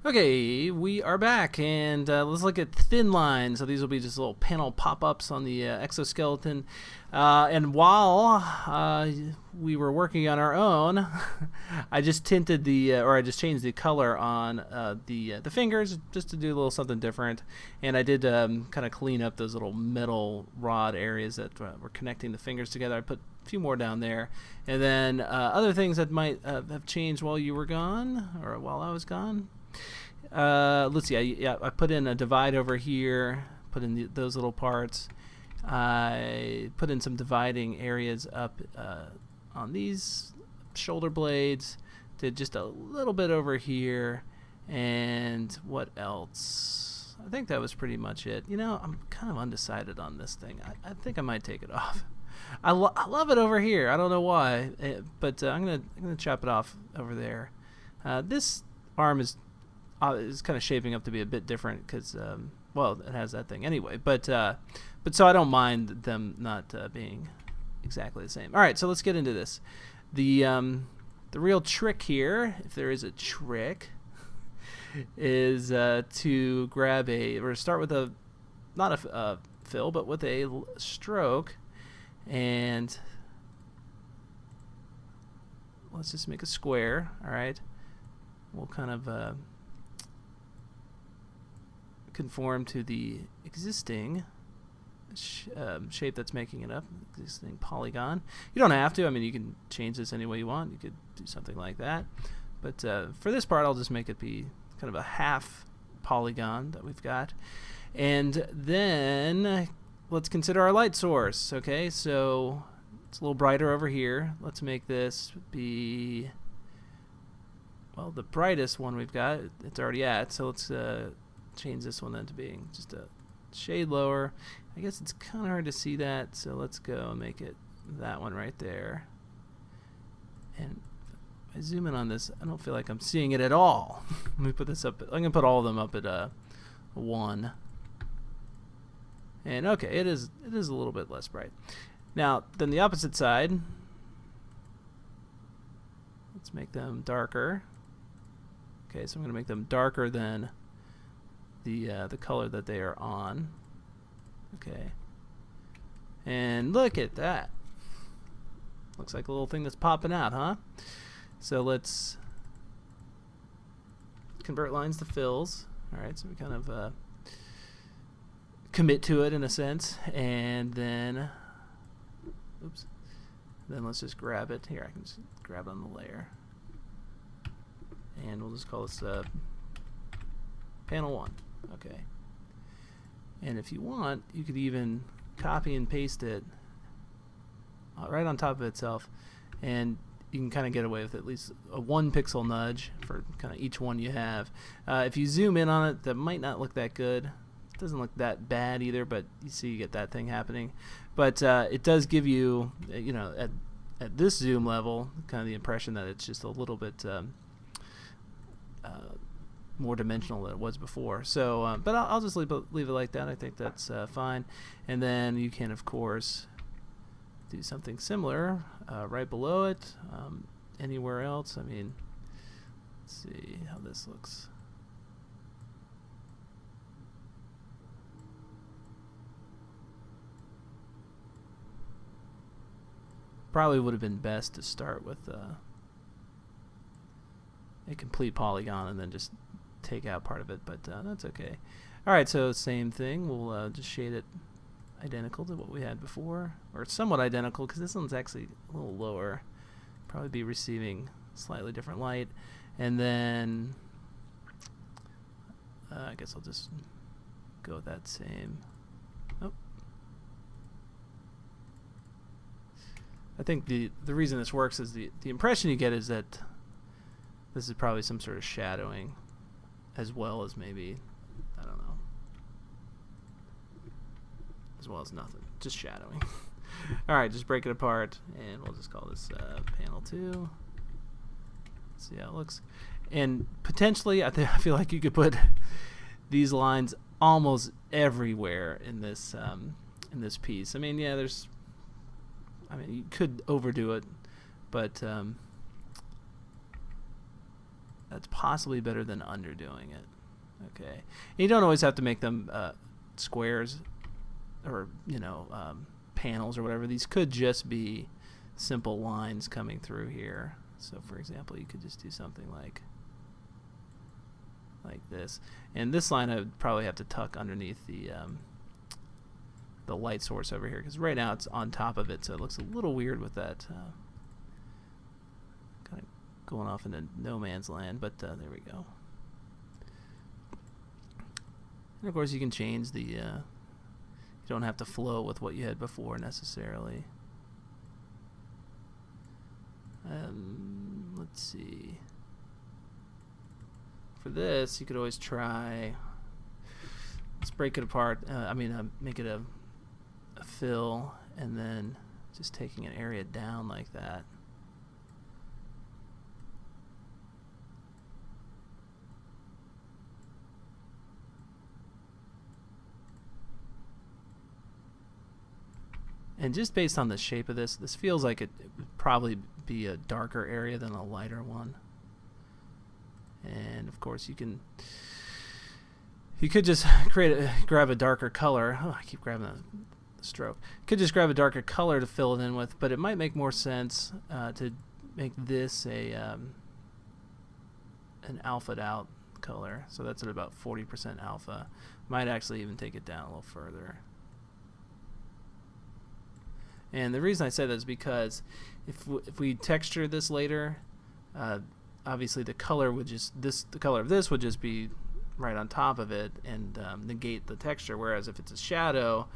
Okay, we are back, and let's look at thin lines. So these will be just little panel pop-ups on the exoskeleton. And while we were working on our own, I just tinted or I just changed the color on the fingers just to do a little something different. And I did kind of clean up those little metal rod areas that were connecting the fingers together. I put a few more down there, and then other things that might have changed while you were gone or while I was gone. Let's see. I put in a divide over here. Put in those little parts. I put in some dividing areas up on these shoulder blades. Did just a little bit over here. And what else? I think that was pretty much it. You know, I'm kind of undecided on this thing. I think I might take it off. I love it over here. I don't know why, but I'm gonna chop it off over there. This arm is kind of shaping up to be a bit different because, well, it has that thing anyway. But so I don't mind them not being exactly the same. All right, so let's get into this. The real trick here, if there is a trick, is to grab or start with not a fill, but with a stroke, and let's just make a square. All right, we'll kind of conform to the existing shape that's making it up, existing polygon. You don't have to. I mean, you can change this any way you want. You could do something like that. But for this part, I'll just make it be kind of a half polygon that we've got. And then let's consider our light source. Okay, so it's a little brighter over here. Let's make this be, well, the brightest one we've got. It's already at, so let's change this one then to being just a shade lower. I guess it's kind of hard to see that, so let's go and make it that one right there. And if I zoom in on this, I don't feel like I'm seeing it at all. Let me put this up. I'm going to put all of them up at 1. And okay, it is a little bit less bright. Now, then the opposite side, let's make them darker. Okay, so I'm going to make them darker than the color that they are on. Okay, and look at that. Looks like a little thing that's popping out, huh? So let's convert lines to fills. All right, so we kind of commit to it in a sense, and then, oops, then let's just grab it. Here, I can just grab on the layer, and we'll just call this panel 1. Okay. And if you want, you could even copy and paste it right on top of itself, and you can kind of get away with at least a 1 pixel nudge for kind of each one you have. If you zoom in on it, that might not look that good. It doesn't look that bad either, but you see you get that thing happening. But it does give you, you know, at this zoom level, kind of the impression that it's just a little bit more dimensional than it was before. So, but I'll just leave it like that. I think that's fine. And then you can, of course, do something similar right below it. Anywhere else, I mean, let's see how this looks. Probably would have been best to start with a complete polygon and then just take out part of it, but that's okay. Alright, so same thing. We'll just shade it identical to what we had before, or somewhat identical, because this one's actually a little lower. Probably be receiving slightly different light. And then I guess I'll just go with that same. Oh. I think the reason this works is the impression you get is that this is probably some sort of shadowing, as well as maybe, I don't know, as well as nothing, just shadowing. Alright, just break it apart, and we'll just call this panel 2. Let's see how it looks. And potentially, I feel like you could put these lines almost everywhere in this piece. I mean, yeah, you could overdo it, but That's possibly better than underdoing it. Okay. And you don't always have to make them squares or, panels or whatever. These could just be simple lines coming through here. So for example, you could just do something like this. And this line I would probably have to tuck underneath the light source over here, because right now it's on top of it, so it looks a little weird with that kind of going off into no man's land, but there we go. And of course you can change the you don't have to flow with what you had before necessarily. Let's see. For this, you could always try, let's break it apart, make it a fill, and then just taking an area down like that. And just based on the shape of this feels like it would probably be a darker area than a lighter one. And of course you could just grab a darker color. Oh, I keep grabbing the stroke. You could just grab a darker color to fill it in with, but it might make more sense to make this an alpha'd out color. So that's at about 40% alpha. Might actually even take it down a little further. And the reason I say that is because if we texture this later, obviously the color would the color of this would just be right on top of it and negate the texture. Whereas if it's a shadow,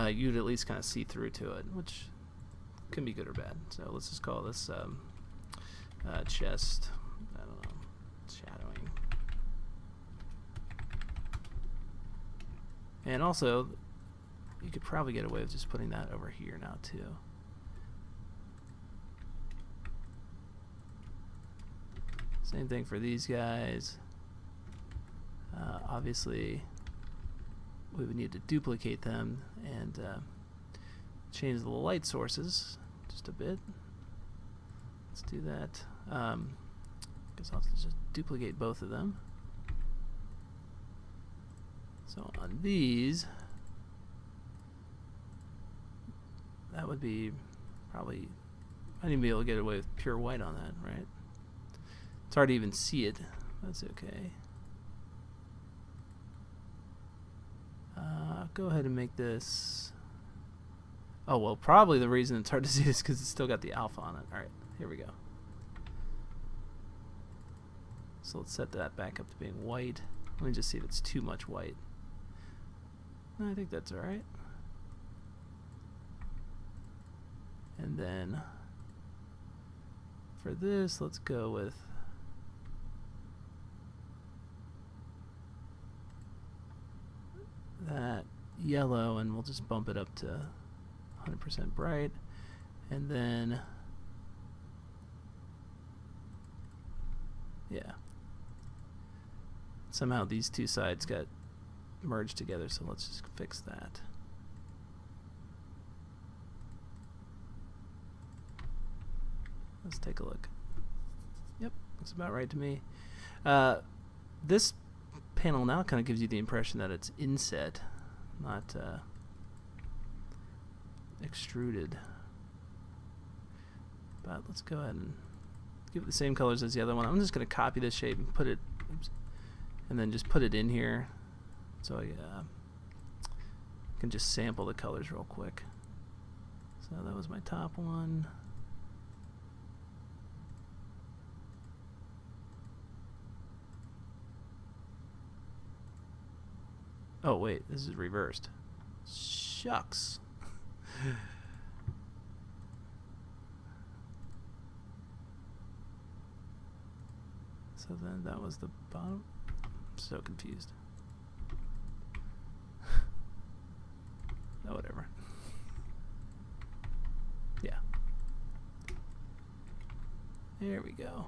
you'd at least kind of see through to it, which can be good or bad. So let's just call this chest. I don't know, shadowing. And also, you could probably get away with just putting that over here now too. Same thing for these guys. Obviously, we would need to duplicate them and change the light sources just a bit. Let's do that. Guess I'll just duplicate both of them. So on these, that would be probably, I might even be able to get away with pure white on that, right? It's hard to even see it. That's okay. Go ahead and make this. Oh, well, probably the reason it's hard to see is because it's still got the alpha on it. All right, here we go. So let's set that back up to being white. Let me just see if it's too much white. No, I think that's all right. And then for this, let's go with that yellow, and we'll just bump it up to 100% bright. And then, yeah, somehow these two sides got merged together, so let's just fix that. Let's take a look. Yep, looks about right to me. This panel now kind of gives you the impression that it's inset, not extruded. But let's go ahead and give it the same colors as the other one. I'm just going to copy this shape and put it, and then just put it in here. So I can just sample the colors real quick. So that was my top one. Oh wait, this is reversed. Shucks. So then that was the bottom. I'm so confused. Oh, whatever. Yeah. There we go.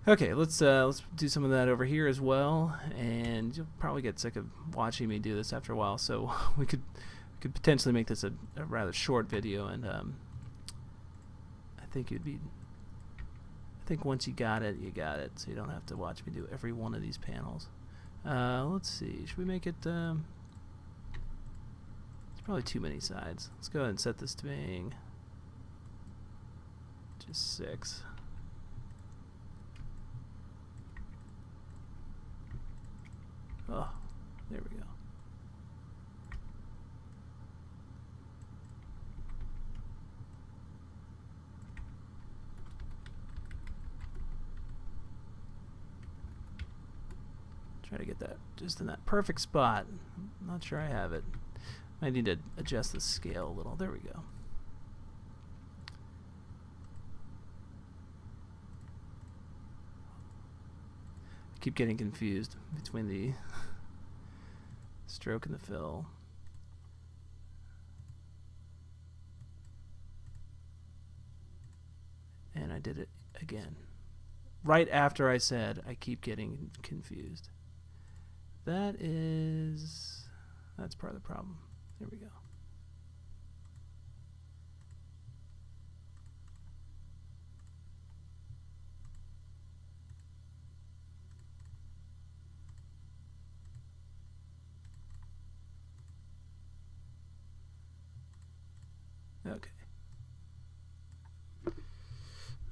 Okay, let's do some of that over here as well, and you'll probably get sick of watching me do this after a while. So we could potentially make this a rather short video and think you'd be. I think once you got it, you got it. So you don't have to watch me do every one of these panels. Let's see. Should we make it? It's probably too many sides. Let's go ahead and set this to being just 6. Oh, there we go. Try to get that just in that perfect spot. I'm not sure I have it. I need to adjust the scale a little. There we go. I keep getting confused between the stroke and the fill. And I did it again. Right after I said I keep getting confused. That's part of the problem. There we go. Okay.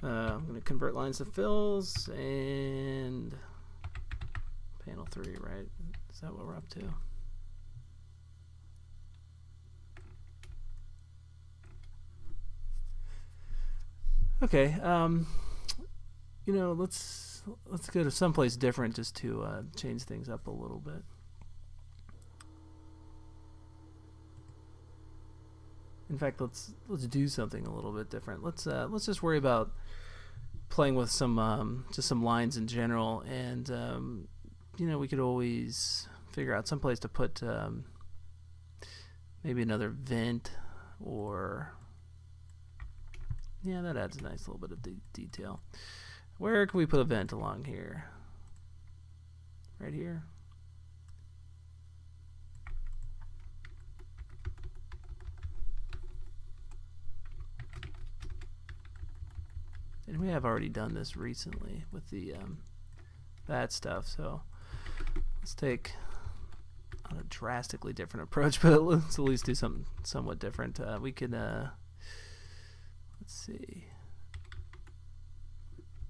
I'm going to convert lines to fills and panel 3, right? Is that what we're up to? Okay. You know, let's go to someplace different just to change things up a little bit. In fact, let's do something a little bit different. Let's just worry about playing with some just some lines in general, and you know, we could always figure out some place to put maybe another vent, or yeah, that adds a nice little bit of detail. Where can we put a vent along here? Right here. And we have already done this recently with the that stuff, so let's take a drastically different approach, but let's at least do something somewhat different. We could let's see,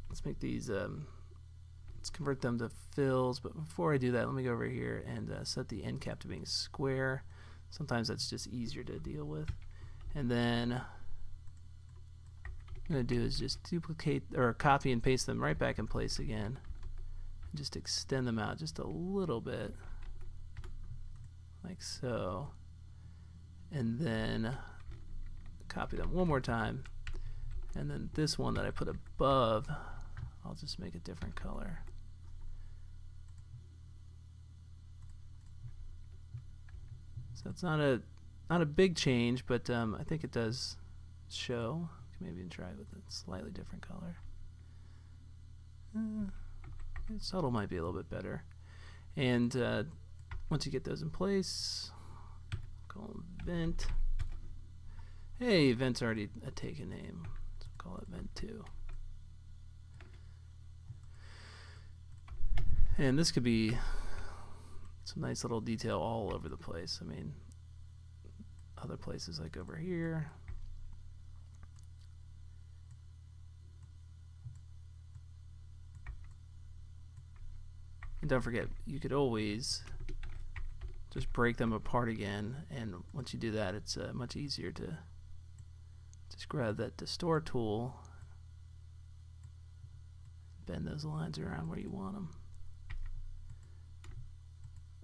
let's make these let's convert them to fills, but before I do that, let me go over here and set the end cap to being square. Sometimes that's just easier to deal with. And then what I'm going to do is just duplicate or copy and paste them right back in place again. And just extend them out just a little bit, like so. And then copy them one more time. And then this one that I put above, I'll just make a different color. So it's not a big change, but I think it does show. Maybe even try it with a slightly different color. Subtle might be a little bit better. And once you get those in place, call them vent. Hey, vent's already a taken name, so call it vent 2. And this could be some nice little detail all over the place. I mean, other places like over here. And don't forget, you could always just break them apart again, and once you do that, it's much easier to just grab that distort tool, bend those lines around where you want them.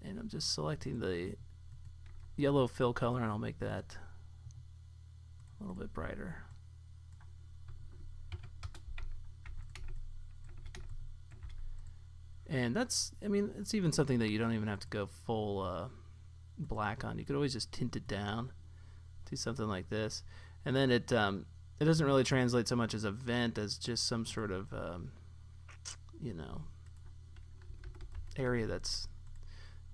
And I'm just selecting the yellow fill color, and I'll make that a little bit brighter. And that's, I mean, it's even something that you don't even have to go full black on. You could always just tint it down, do something like this, and then it doesn't really translate so much as a vent as just some sort of you know, area that's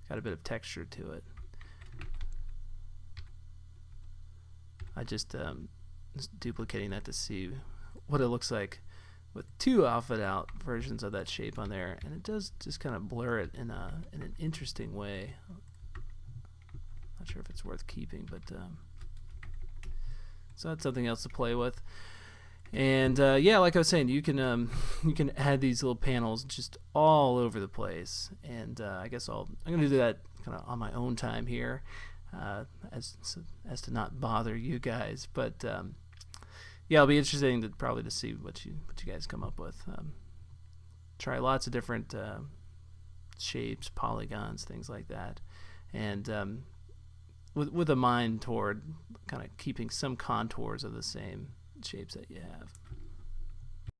got a bit of texture to it. I just duplicating that to see what it looks like with two alpha out versions of that shape on there, and it does just kind of blur it in an interesting way. Not sure if it's worth keeping, but so that's something else to play with. And yeah, like I was saying, you can add these little panels just all over the place, and I guess I'm gonna do that kind of on my own time here, as to not bother you guys. But yeah, it'll be interesting to see what you guys come up with. Try lots of different shapes, polygons, things like that, and with a mind toward kind of keeping some contours of the same shapes that you have.